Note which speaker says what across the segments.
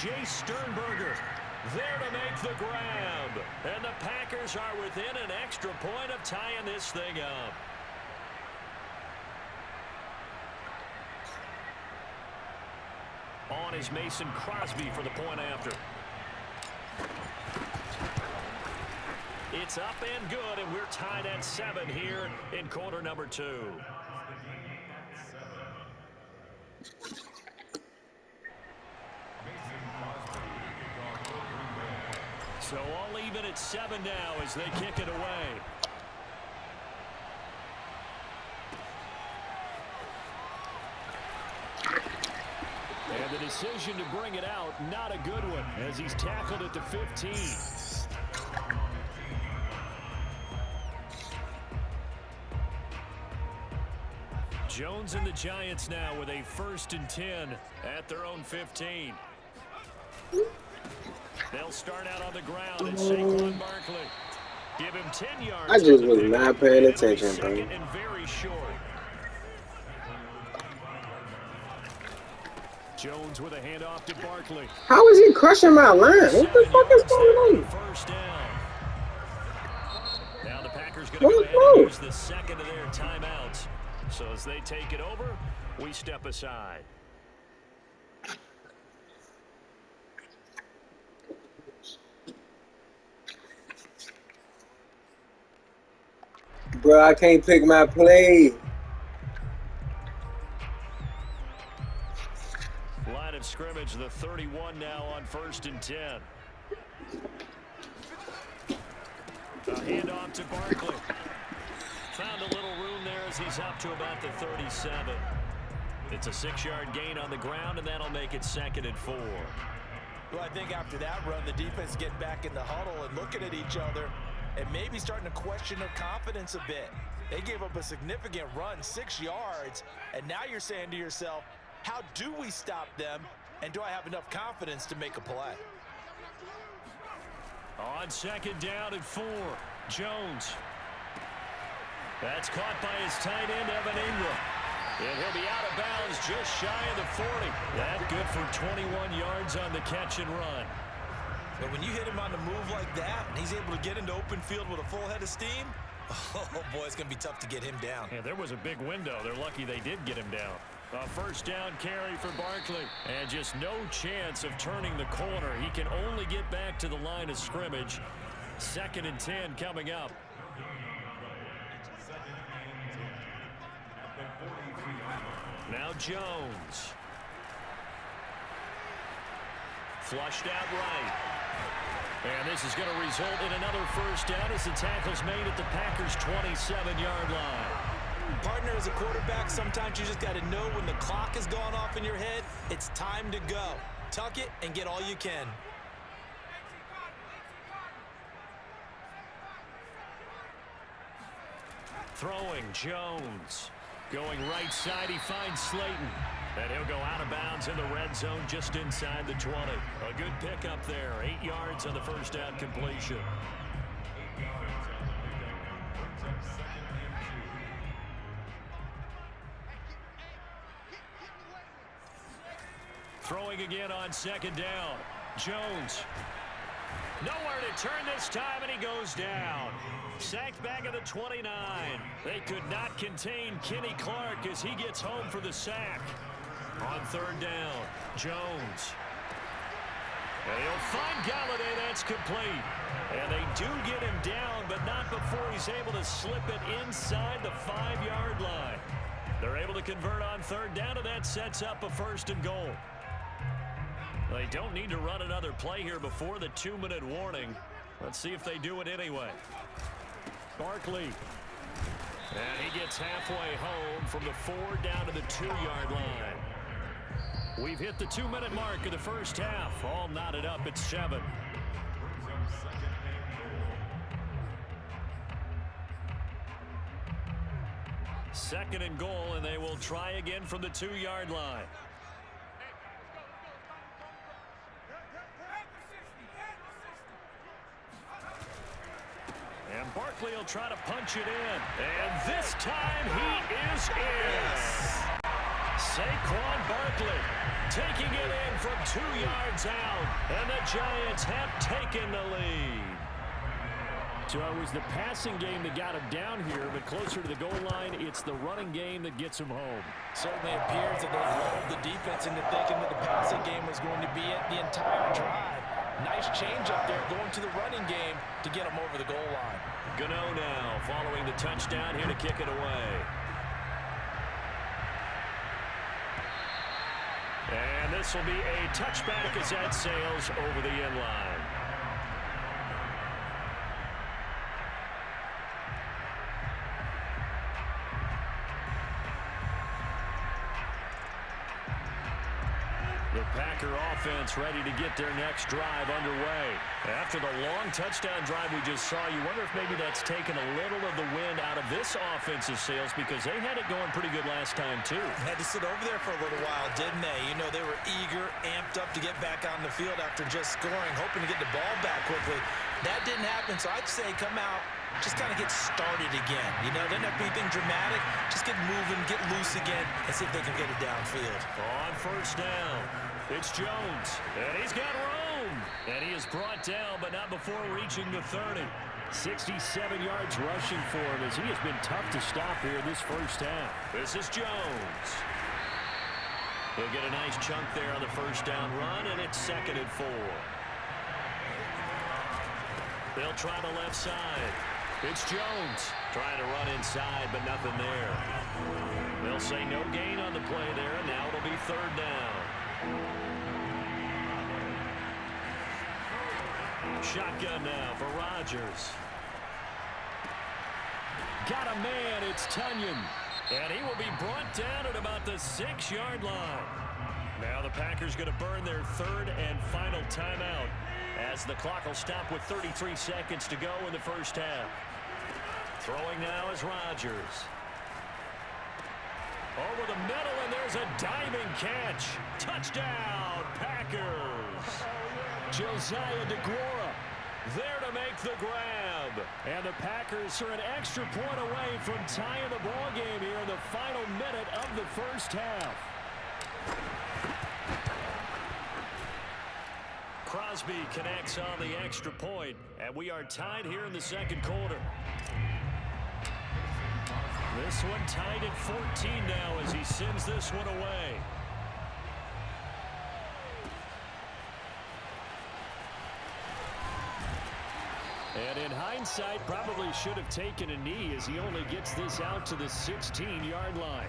Speaker 1: Jay Sternberger there to make the grab. And the Packers are within an extra point of tying this thing up. On is Mason Crosby for the point after. It's up and good, and we're tied at 7 here in quarter number 2. So all even at 7 now as they kick it away. And the decision to bring it out, not a good one, as he's tackled at the 15. Jones and the Giants now with a 1st and 10 at their own 15. They'll start out on the ground and Saquon Barkley. Give him 10 yards.
Speaker 2: I just was not paying attention, bro.
Speaker 1: And very short. Jones with a handoff to Barkley.
Speaker 2: How is he crushing my line? What the fuck is going on?
Speaker 1: First down. Now the Packers going to go ahead and use the second of their timeouts. So as they take it over, we step aside.
Speaker 2: Bro, I can't pick my play.
Speaker 1: Line of scrimmage, the 31 now on 1st and 10. A handoff to Barkley. Found a little room there as he's up to about the 37. It's a 6-yard gain on the ground, and that'll make it 2nd and 4.
Speaker 3: Well, I think after that run, the defense getting back in the huddle and looking at each other and maybe starting to question their confidence a bit. They gave up a significant run, 6 yards, and now you're saying to yourself, how do we stop them, and do I have enough confidence to make a play?
Speaker 1: On 2nd down and 4, Jones. That's caught by his tight end, Evan Ingram. And he'll be out of bounds just shy of the 40. That good for 21 yards on the catch and run.
Speaker 3: But when you hit him on the move like that, and he's able to get into open field with a full head of steam, oh, boy, it's going to be tough to get him down.
Speaker 1: Yeah, there was a big window. They're lucky they did get him down. A 1st down carry for Barkley. And just no chance of turning the corner. He can only get back to the line of scrimmage. 2nd and 10 coming up. Now Jones. Flushed out right. And this is going to result in another 1st down as the tackle's made at the Packers' 27-yard line.
Speaker 3: Partner, as a quarterback, sometimes you just got to know when the clock has gone off in your head, it's time to go. Tuck it and get all you can.
Speaker 1: Throwing Jones. Going right side, he finds Slayton. And he'll go out of bounds in the red zone just inside the 20. A good pickup there. 8 yards on the 1st down completion. Throwing again on 2nd down. Jones. Nowhere to turn this time, and he goes down. Sacked back at the 29. They could not contain Kenny Clark as he gets home for the sack. On 3rd down, Jones. And he'll find Galladay. That's complete. And they do get him down, but not before he's able to slip it inside the 5-yard line. They're able to convert on 3rd down, and that sets up a 1st and goal. They don't need to run another play here before the 2-minute warning. Let's see if they do it anyway. Barkley. And he gets halfway home from the 4 down to the 2-yard line. We've hit the 2-minute mark of the 1st half. All knotted up at 7. Second and goal, and they will try again from the 2-yard line. And Barkley will try to punch it in. And this time he is in. Saquon Barkley Taking it in from 2 yards out, and the Giants have taken the lead. So it was the passing game that got him down here, but closer to the goal line, it's the running game that gets him home.
Speaker 3: Certainly appears that they lulled the defense into thinking that the passing game was going to be it the entire drive. Nice change up there going to the running game to get him over the goal line.
Speaker 1: Gano now following the touchdown here to kick it away. And this will be a touchback as that sails over the end line. The Packer offense ready to get their next drive underway. After the long touchdown drive we just saw, you wonder if maybe that's taken a little of the wind out of this offensive sails because they had it going pretty good last time too.
Speaker 3: Had to sit over there for a little while, didn't they? You know, they were eager, amped up to get back on the field after just scoring, hoping to get the ball back quickly. That didn't happen, so I'd say come out, just kind of get started again. You know, doesn't have to be anything dramatic. Just get moving, get loose again, and see if they can get it downfield.
Speaker 1: On first down, it's Jones, and he's got room. And he is brought down, but not before reaching the 30. 67 yards rushing for him as he has been tough to stop here this first half. This is Jones. He'll get a nice chunk there on the first down run, and it's 2nd and 4. They'll try the left side. It's Jones trying to run inside, but nothing there. They'll say no gain on the play there, and now it'll be 3rd down. Shotgun now for Rodgers. Got a man, it's Tunyon. And he will be brought down at about the 6-yard line. Now the Packers going to burn their 3rd and final timeout as the clock will stop with 33 seconds to go in the first half. Throwing now is Rodgers. Over the middle, and there's a diving catch. Touchdown, Packers. Josiah DeGuara there to make the grab. And the Packers are an extra point away from tying the ball game here in the final minute of the first half. Crosby connects on the extra point, and we are tied here in the 2nd quarter. This one tied at 14 now as he sends this one away. And in hindsight, probably should have taken a knee as he only gets this out to the 16-yard line.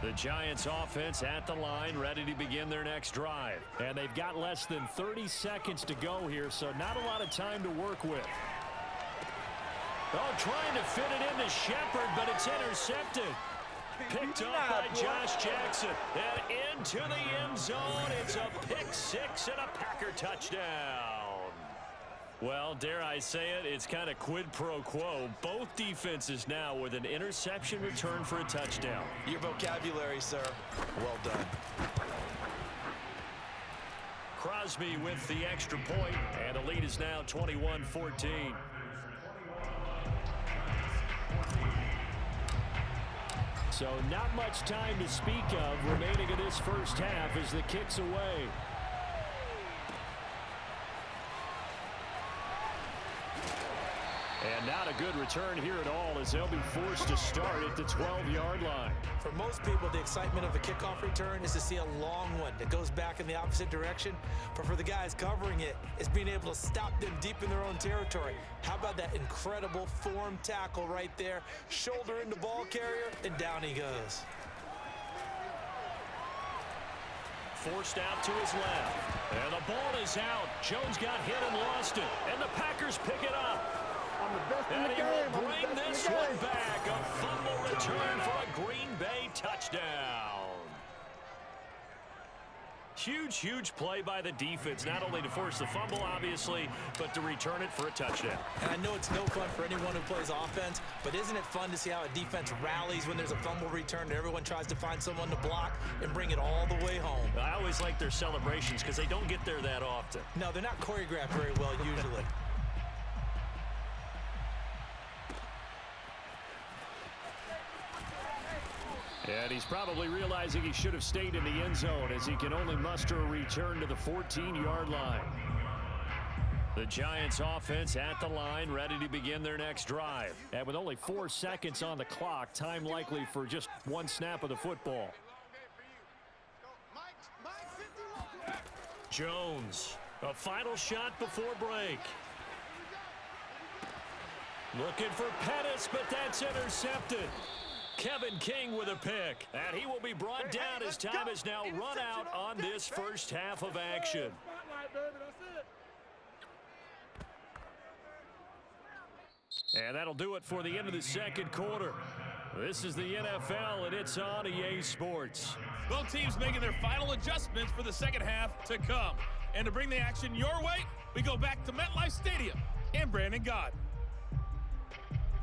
Speaker 1: The Giants offense at the line, ready to begin their next drive. And they've got less than 30 seconds to go here, so not a lot of time to work with. Oh, trying to fit it into Shepard, but it's intercepted. Picked off by Josh Jackson. And into the end zone. It's a pick 6 and a Packer touchdown. Well, dare I say it, it's kind of quid pro quo. Both defenses now with an interception return for a touchdown.
Speaker 3: Your vocabulary, sir. Well done.
Speaker 1: Crosby with the extra point, and the lead is now 21-14. So not much time to speak of remaining in this first half as the kick's away. And not a good return here at all as they'll be forced to start at the 12-yard line.
Speaker 3: For most people, the excitement of a kickoff return is to see a long one that goes back in the opposite direction. But for the guys covering it, it's being able to stop them deep in their own territory. How about that incredible form tackle right there? Shoulder into ball carrier, and down he goes.
Speaker 1: Forced out to his left. And the ball is out. Jones got hit and lost it. And the Packers pick it up. And he will bring this one back. A fumble return for a Green Bay touchdown. Huge, huge play by the defense, not only to force the fumble, obviously, but to return it for a touchdown.
Speaker 3: And I know it's no fun for anyone who plays offense, but isn't it fun to see how a defense rallies when there's a fumble return and everyone tries to find someone to block and bring it all the way home?
Speaker 1: I always like their celebrations because they don't get there that often.
Speaker 3: No, they're not choreographed very well usually.
Speaker 1: And he's probably realizing he should have stayed in the end zone as he can only muster a return to the 14-yard line. The Giants offense at the line, ready to begin their next drive. And with only 4 seconds on the clock, time likely for just one snap of the football. Jones, a final shot before break. Looking for Pettis, but that's intercepted. Kevin King with a pick, and he will be brought down as time is now run out on this first half of action. And that'll do it for the end of the second quarter. This is the NFL, and it's on EA Sports.
Speaker 4: Both teams making their final adjustments for the second half to come. And to bring the action your way, we go back to MetLife Stadium and Brandon Gott.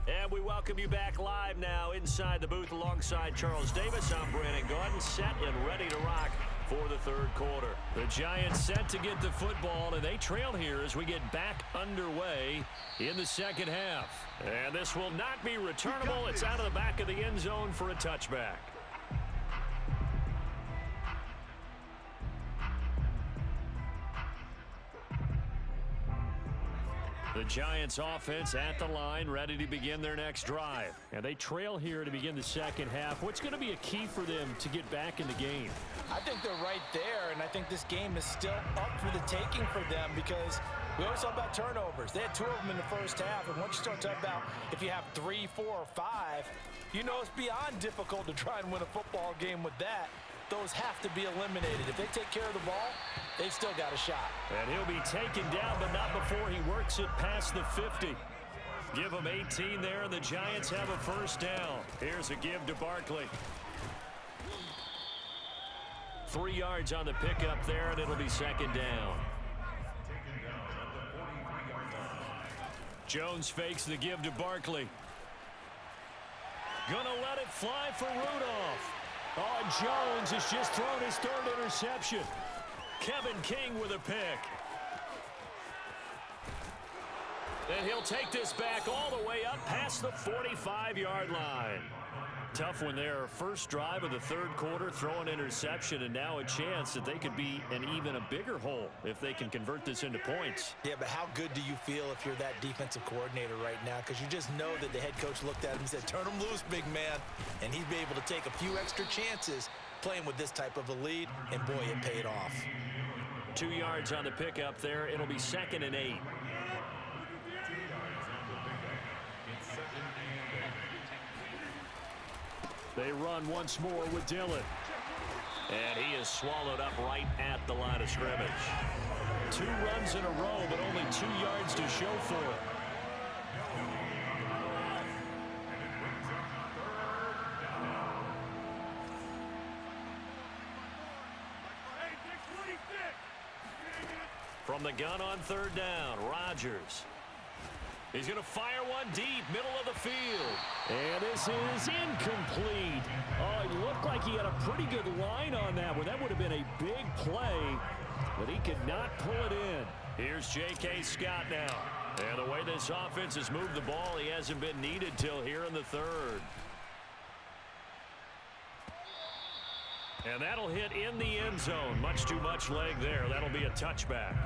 Speaker 1: And we welcome you back live now inside the booth alongside Charles Davis. I'm Brandon Gordon, set and ready to rock for the third quarter. The Giants set to get the football, and they trail here as we get back underway in the second half. And this will not be returnable. It's out of the back of the end zone for a touchback. The Giants offense at the line, ready to begin their next drive. And they trail here to begin the second half. What's going to be a key for them to get back in the game?
Speaker 3: I think they're right there, and I think this game is still up for the taking for them because we always talk about turnovers. They had 2 of them in the first half, and once you start talking about if you have 3, 4, or 5, you know it's beyond difficult to try and win a football game with that. Those have to be eliminated. If they take care of the ball, they've still got a shot.
Speaker 1: And he'll be taken down, but not before he works it past the 50. Give him 18 there, and the Giants have a first down. Here's a give to Barkley. 3 yards on the pickup there, and it'll be second down. Jones fakes the give to Barkley. Gonna let it fly for Rudolph. Oh, Jones has just thrown his 3rd interception. Kevin King with a pick. And he'll take this back all the way up past the 45-yard line. Tough one there. First drive of the third quarter, throw an interception, and now a chance that they could be in even a bigger hole if they can convert this into points.
Speaker 3: Yeah, but how good do you feel if you're that defensive coordinator right now? Because you just know that the head coach looked at him and said, turn him loose, big man. And he'd be able to take a few extra chances playing with this type of a lead, and boy, it paid off.
Speaker 1: 2 yards on the pickup there. It'll be 2nd and 8. They run once more with Dillon. And he is swallowed up right at the line of scrimmage. 2 runs in a row, but only 2 yards to show for it. From the gun on 3rd down, Rodgers. He's going to fire one deep, middle of the field. And this is incomplete. Oh, it looked like he had a pretty good line on that one. That would have been a big play, but he could not pull it in. Here's J.K. Scott now. And the way this offense has moved the ball, he hasn't been needed till here in the 3rd. And that'll hit in the end zone. Much too much leg there. That'll be a touchback.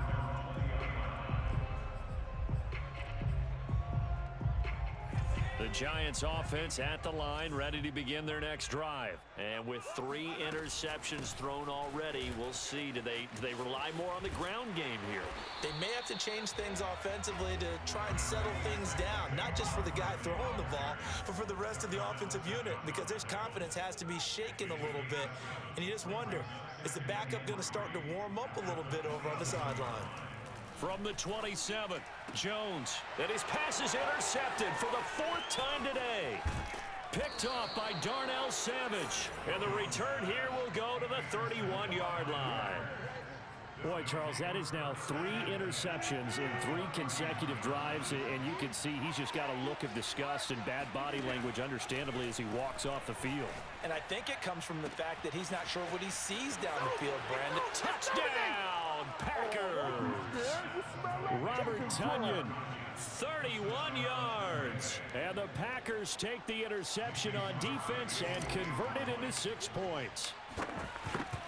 Speaker 1: The Giants offense at the line, ready to begin their next drive. And with 3 interceptions thrown already, we'll see. Do they rely more on the ground game here?
Speaker 3: They may have to change things offensively to try and settle things down, not just for the guy throwing the ball, but for the rest of the offensive unit, because their confidence has to be shaken a little bit. And you just wonder, is the backup going to start to warm up a little bit over on the sideline?
Speaker 1: From the 27th, Jones. And his pass is intercepted for the 4th time today. Picked off by Darnell Savage. And the return here will go to the 31-yard line. Boy, Charles, that is now 3 interceptions in 3 consecutive drives, and you can see he's just got a look of disgust and bad body language, understandably, as he walks off the field.
Speaker 3: And I think it comes from the fact that he's not sure what he sees down the field, Brandon.
Speaker 1: Touchdown, Packers! Robert Tonyan 31 yards. And the Packers take the interception on defense and convert it into 6 points.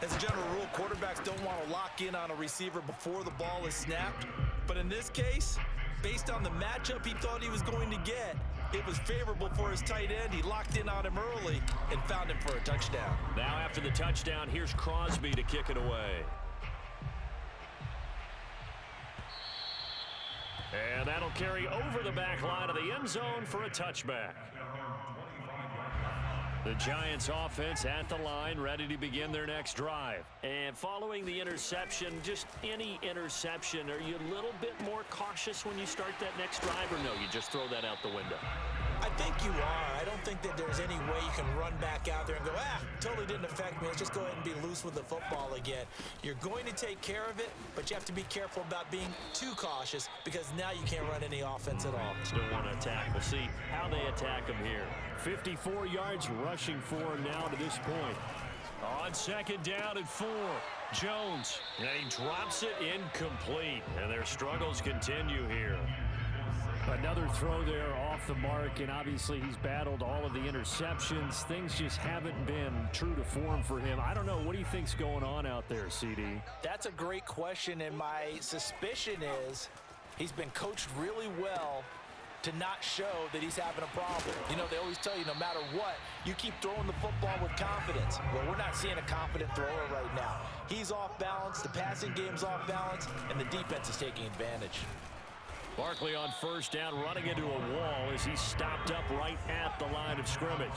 Speaker 3: As a general rule, quarterbacks don't want to lock in on a receiver before the ball is snapped. But in this case, based on the matchup he thought he was going to get, it was favorable for his tight end. He locked in on him early and found him for a touchdown.
Speaker 1: Now after the touchdown, here's Crosby to kick it away. And that'll carry over the back line of the end zone for a touchback. The Giants offense at the line, ready to begin their next drive. And following the interception, just any interception, are you a little bit more cautious when you start that next drive, or no, you just throw that out the window?
Speaker 3: I think you are. I don't think that there's any way you can run back out there and go, totally didn't affect me. Let's just go ahead and be loose with the football again. You're going to take care of it, but you have to be careful about being too cautious because now you can't run any offense at all.
Speaker 1: Still want to attack. We'll see how they attack him here. 54 yards rushing for him now to this point. On second down and 4, Jones. And he drops it incomplete, and their struggles continue here.
Speaker 5: Another throw there off the mark, and obviously he's battled all of the interceptions. Things just haven't been true to form for him. I don't know. What do you think's going on out there, CD?
Speaker 3: That's a great question, and my suspicion is he's been coached really well to not show that he's having a problem. You know, they always tell you no matter what, you keep throwing the football with confidence. Well, we're not seeing a confident thrower right now. He's off balance, the passing game's off balance, and the defense is taking advantage.
Speaker 1: Barkley on first down, running into a wall as he's stopped up right at the line of scrimmage.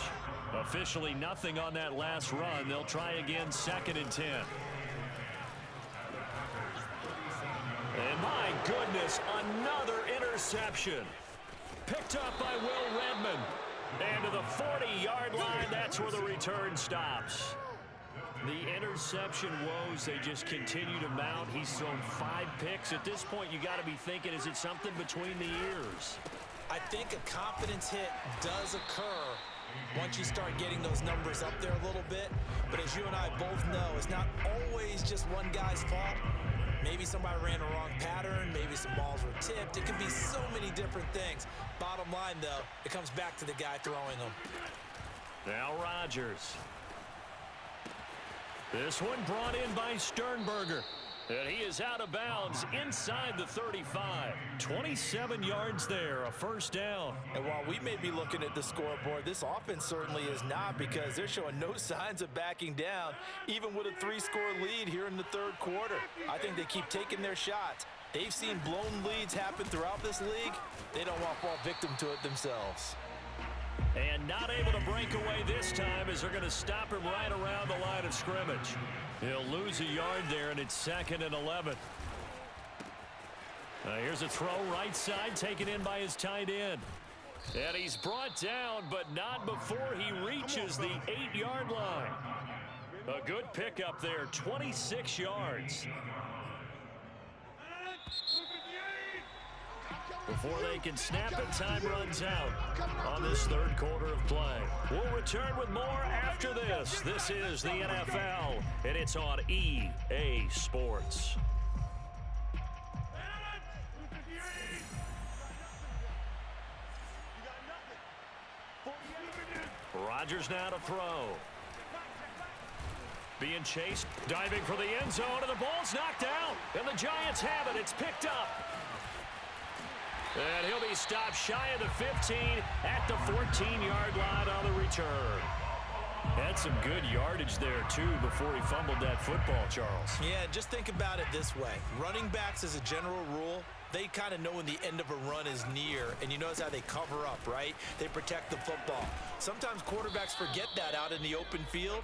Speaker 1: Officially nothing on that last run. They'll try again, 2nd and 10. And my goodness, another interception. Picked up by Will Redmond. And to the 40-yard line, that's where the return stops. The interception woes, they just continue to mount. He's thrown 5 picks. At this point, you got to be thinking, is it something between the ears?
Speaker 3: I think a confidence hit does occur once you start getting those numbers up there a little bit. But as you and I both know, it's not always just one guy's fault. Maybe somebody ran a wrong pattern. Maybe some balls were tipped. It can be so many different things. Bottom line, though, it comes back to the guy throwing them.
Speaker 1: Now Rodgers. This one brought in by Sternberger. And he is out of bounds inside the 35. 27 yards there, a first down.
Speaker 3: And while we may be looking at the scoreboard, this offense certainly is not, because they're showing no signs of backing down, even with a 3-score lead here in the third quarter. I think they keep taking their shots. They've seen blown leads happen throughout this league. They don't want to fall victim to it themselves.
Speaker 1: And not able to break away this time as they're going to stop him right around the line of scrimmage. He'll lose a yard there, and it's 2nd and 11. Here's a throw right side, taken in by his tight end. And he's brought down, but not before he reaches the 8-yard line. A good pickup there, 26 yards. Before they can snap it, time runs out on this third quarter of play. We'll return with more after this. This is the NFL, and it's on EA Sports. Rodgers now to throw. Being chased, diving for the end zone, and the ball's knocked out. And the Giants have it. It's picked up. And he'll be stopped shy of the 15 at the 14-yard line on the return. Had some good yardage there, too, before he fumbled that football, Charles.
Speaker 3: Yeah, just think about it this way. Running backs, as a general rule, they kind of know when the end of a run is near, and you notice how they cover up, right? They protect the football. Sometimes quarterbacks forget that out in the open field.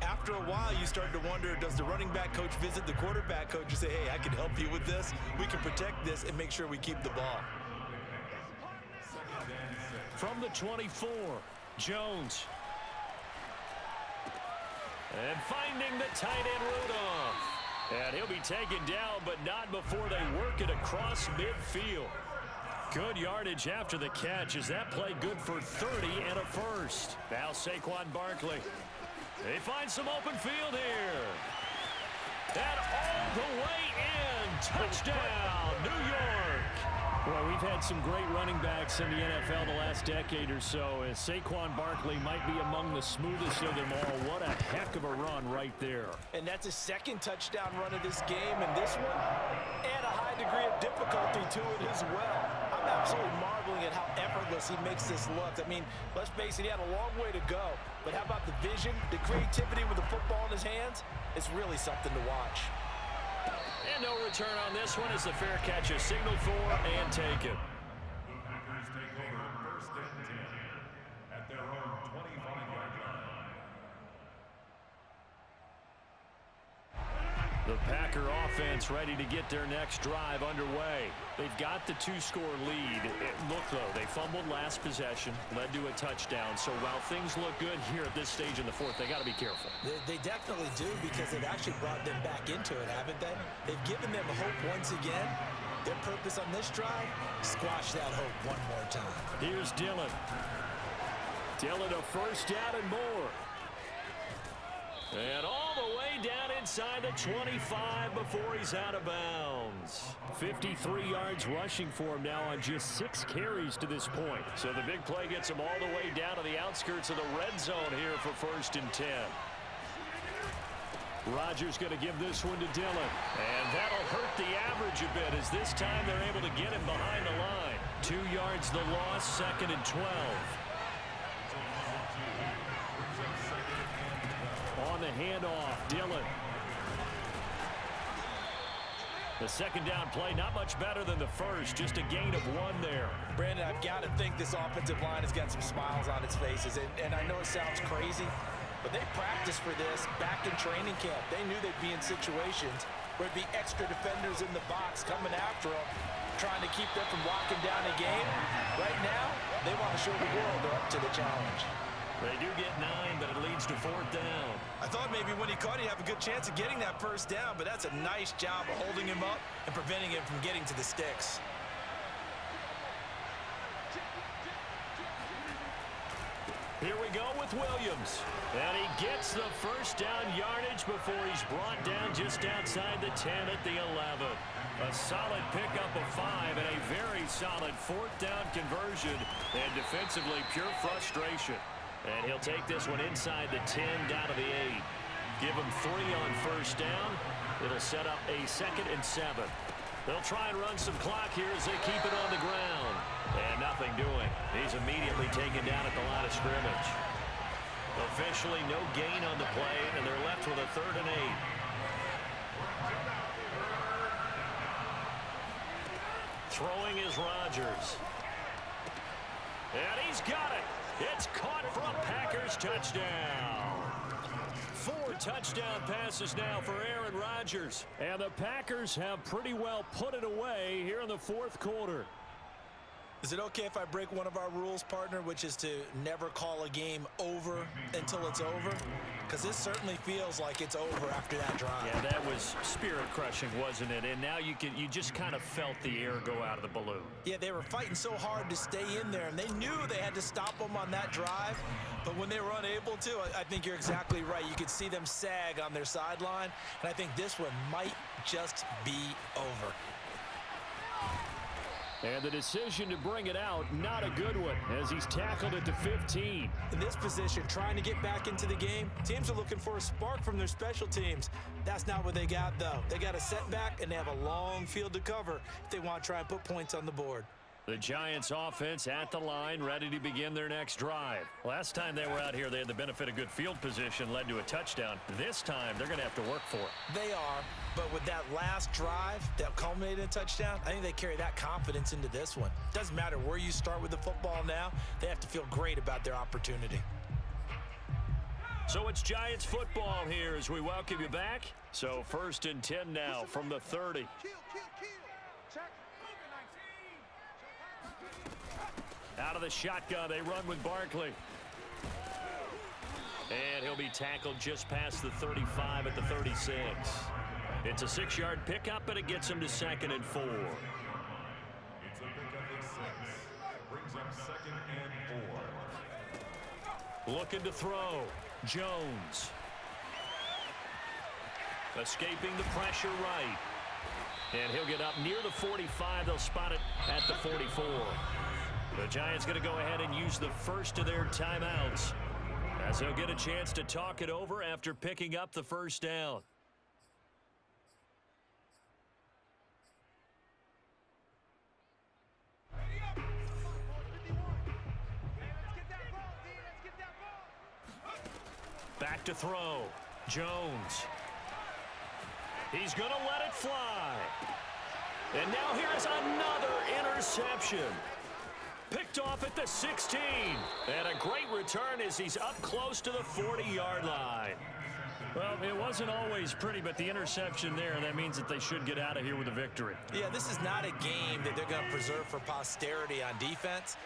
Speaker 3: After a while, you start to wonder, does the running back coach visit the quarterback coach and say, hey, I can help you with this. We can protect this and make sure we keep the ball.
Speaker 1: From the 24, Jones. And finding the tight end Rudolph. And he'll be taken down, but not before they work it across midfield. Good yardage after the catch as that play good for 30 and a first. Now Saquon Barkley. They find some open field here. And all the way in. Touchdown, New York.
Speaker 5: Well, we've had some great running backs in the NFL the last decade or so. Saquon Barkley might be among the smoothest of them all. What a heck of a run right there.
Speaker 3: And that's his second touchdown run of this game, and this one, and a high degree of difficulty to it as well. I'm absolutely marveling at how effortless he makes this look. I mean, let's face it, he had a long way to go. But how about the vision, the creativity with the football in his hands? It's really something to watch.
Speaker 1: And no return on this one as the fair catch is signaled for and taken.
Speaker 6: Packers take over first and 10 at their own 25-yard line.
Speaker 1: The Packer offense ready to get their next drive underway. They've got the two-score lead. Look, though, they fumbled last possession, led to a touchdown. So while things look good here at this stage in the fourth, they got to be careful.
Speaker 3: They definitely do, because they've actually brought them back into it, haven't they? They've given them hope once again. Their purpose on this drive, squash that hope one more time.
Speaker 1: Here's Dillon. Dillon a first down and more. And all the way down inside the 25 before he's out of bounds. 53 yards rushing for him now on just 6 carries to this point. So the big play gets him all the way down to the outskirts of the red zone here for first and 10. Rodgers going to give this one to Dillon. And that'll hurt the average a bit, as this time they're able to get him behind the line. 2 yards the loss, second and 12. On the handoff, Dillon. The second down play, not much better than the first, just a gain of 1 there.
Speaker 3: Brandon, I've got to think this offensive line has got some smiles on its faces. And I know it sounds crazy, but they practiced for this back in training camp. They knew they'd be in situations where it'd be extra defenders in the box coming after them, trying to keep them from locking down a game. Right now, they want to show the world they're up to the challenge.
Speaker 1: They do get 9, but it leads to 4th down.
Speaker 3: I thought maybe when he caught it, he'd have a good chance of getting that first down, but that's a nice job of holding him up and preventing him from getting to the sticks.
Speaker 1: Here we go with Williams. And he gets the first down yardage before he's brought down just outside the 10 at the 11. A solid pickup of 5 and a very solid 4th down conversion. And defensively, pure frustration. And he'll take this one inside the 10 down to the 8. Give him 3 on first down. It'll set up a 2nd and 7. They'll try and run some clock here as they keep it on the ground. And nothing doing. He's immediately taken down at the line of scrimmage. Officially no gain on the play, and they're left with a 3rd and 8. Throwing is Rodgers. And he's got it. It's caught for a Packers touchdown. 4 touchdown passes now for Aaron Rodgers. And the Packers have pretty well put it away here in the 4th quarter.
Speaker 3: Is it okay if I break one of our rules, partner, which is to never call a game over until it's over? Because this certainly feels like it's over after that drive.
Speaker 1: Yeah, that was spirit-crushing, wasn't it? And now you just kind of felt the air go out of the balloon.
Speaker 3: Yeah, they were fighting so hard to stay in there, and they knew they had to stop them on that drive. But when they were unable to, I think you're exactly right. You could see them sag on their sideline, and I think this one might just be over.
Speaker 1: And the decision to bring it out, not a good one, as he's tackled at the 15.
Speaker 3: In this position, trying to get back into the game, teams are looking for a spark from their special teams. That's not what they got, though. They got a setback, and they have a long field to cover if they want to try and put points on the board.
Speaker 1: The Giants offense at the line, ready to begin their next drive. Last time they were out here, they had the benefit of good field position, led to a touchdown. This time, they're going to have to work for it.
Speaker 3: They are, but with that last drive that culminated in a touchdown, I think they carry that confidence into this one. Doesn't matter where you start with the football now, they have to feel great about their opportunity.
Speaker 1: So it's Giants football here as we welcome you back. So 1st and 10 now from the 30. Out of the shotgun, they run with Barkley. And he'll be tackled just past the 35 at the 36. It's a 6-yard pickup, and it gets him to 2nd and 4.
Speaker 6: It's a pickup of 6. Brings up 2nd and 4.
Speaker 1: Looking to throw. Jones. Escaping the pressure right. And he'll get up near the 45. They'll spot it at the 44. The Giants going to go ahead and use the first of their timeouts, as he'll get a chance to talk it over after picking up the first down. Back to throw. Jones. He's going to let it fly. And now here's another interception. Picked off at the 16. And a great return as he's up close to the 40-yard line. Well, it wasn't always pretty, but the interception there, that means that they should get out of here with a victory.
Speaker 3: Yeah, this is not a game that they're going to preserve for posterity on defense,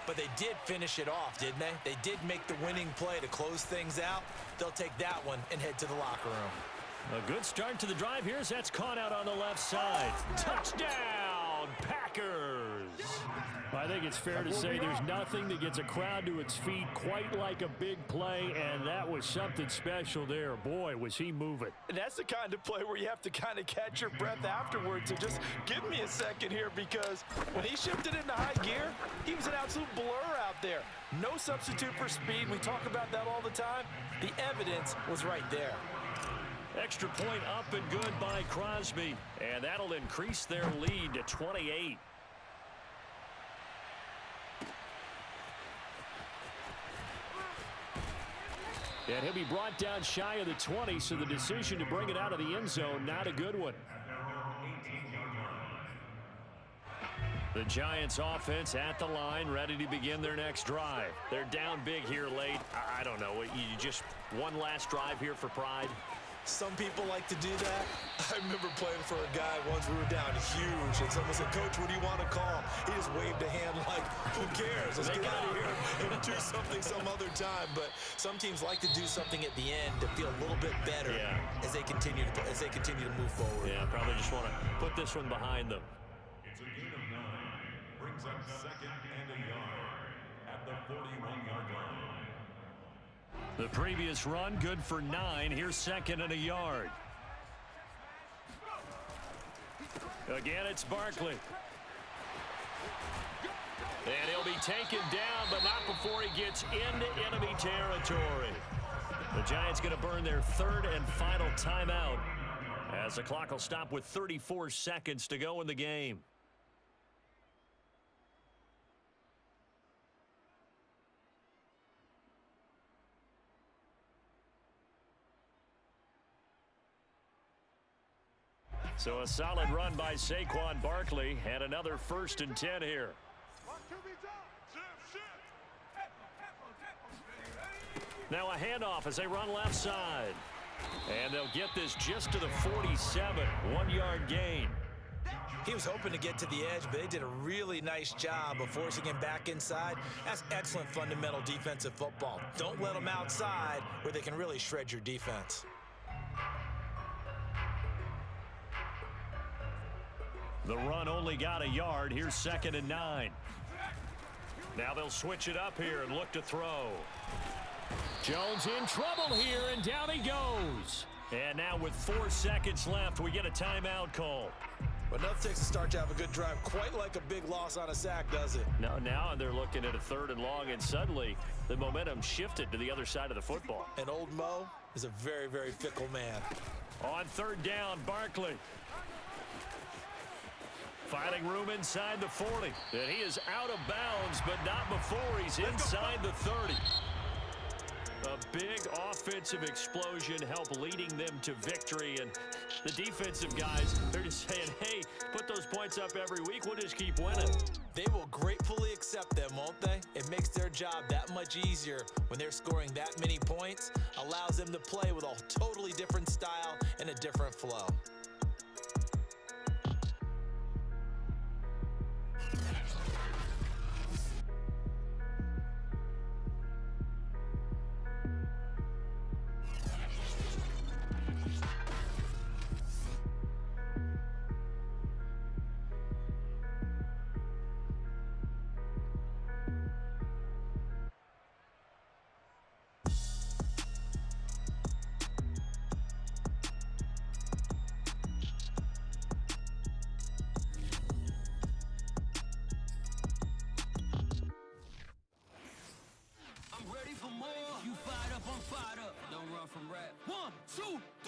Speaker 3: but they did finish it off, didn't they? They did make the winning play to close things out. They'll take that one and head to the locker room.
Speaker 1: A good start to the drive here as that's caught out on the left side. Touchdown, Packers!
Speaker 5: I think it's fair to say there's nothing that gets a crowd to its feet quite like a big play, and that was something special there. Boy, was he moving.
Speaker 3: And that's the kind of play where you have to kind of catch your breath afterwards. So just give me a second here, because when he shifted into high gear, he was an absolute blur out there. No substitute for speed. We talk about that all the time. The evidence was right there.
Speaker 1: Extra point up and good by Crosby, and that'll increase their lead to 28.
Speaker 5: And he'll be brought down shy of the 20, so the decision to bring it out of the end zone, not a good one.
Speaker 1: The Giants offense at the line, ready to begin their next drive. They're down big here late. I don't know. You just one last drive here for pride?
Speaker 3: Some people like to do that. I remember playing for a guy once. We were down huge, and someone said, "Coach, what do you want to call?" He just waved a hand like, "Who cares? Let's get out of here and do something some other time." But some teams like to do something at the end to feel a little bit better as they continue to move forward.
Speaker 1: Yeah, probably just want to put this one behind them.
Speaker 6: It's a gain of 9. Brings up second and a yard at the 41-yard line.
Speaker 1: The previous run, good for 9. Here's second and a yard. Again, it's Barkley. And he'll be taken down, but not before he gets into enemy territory. The Giants going to burn their third and final timeout, as the clock will stop with 34 seconds to go in the game. So a solid run by Saquon Barkley, and another 1st and 10 here. Now a handoff as they run left side. And they'll get this just to the 47, 1-yard gain.
Speaker 3: He was hoping to get to the edge, but they did a really nice job of forcing him back inside. That's excellent fundamental defensive football. Don't let them outside where they can really shred your defense.
Speaker 1: The run only got a yard. Here's 2nd and 9. Now they'll switch it up here and look to throw. Jones in trouble here, and down he goes. And now with 4 seconds left, we get a timeout call.
Speaker 3: But nothing takes a start to have a good drive, quite like a big loss on a sack, does it?
Speaker 1: No, now they're looking at a 3rd and long, and suddenly the momentum shifted to the other side of the football.
Speaker 3: And old Mo is a very, very fickle man.
Speaker 1: On 3rd down, Barkley. Finding room inside the 40. And he is out of bounds, but not before he's inside the 30. A big offensive explosion helped leading them to victory. And the defensive guys, they're just saying, hey, put those points up every week. We'll just keep winning.
Speaker 3: They will gratefully accept them, won't they? It makes their job that much easier when they're scoring that many points. Allows them to play with a totally different style and a different flow.